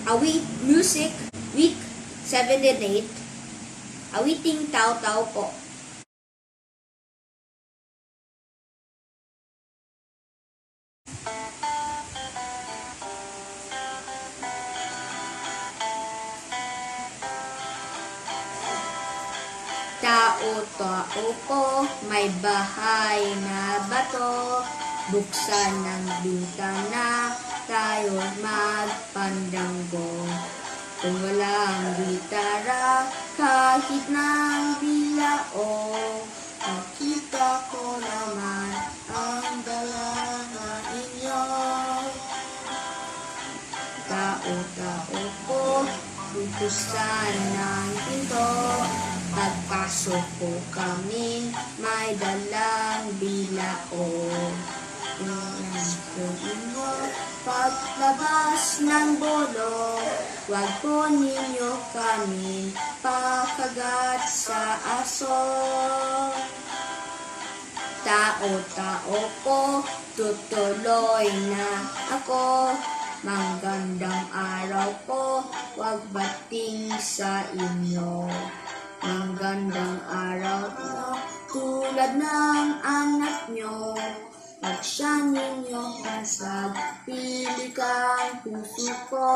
Awit Music Week 7 and 8. Awiting Tao-Tao po. Tao-tao po, may bahay na bato. Buksan ng bintana, tayo magpandanggo. Kung walang gitara, kahit ng bilao, nakita ko naman ang dalaga inyo. Tao-tao po, buksan ng pinto. Pagpasok po kami, may dalang bilao. Paglabas ng bolo, wag po ninyo kami pakagat sa aso. Tao-tao po, tutuloy na ako. Magandang araw po, wag bating sa inyo. Magandang araw po, tulad ng anak nyo. Pag siya ninyo hasag, pili kang puso ko.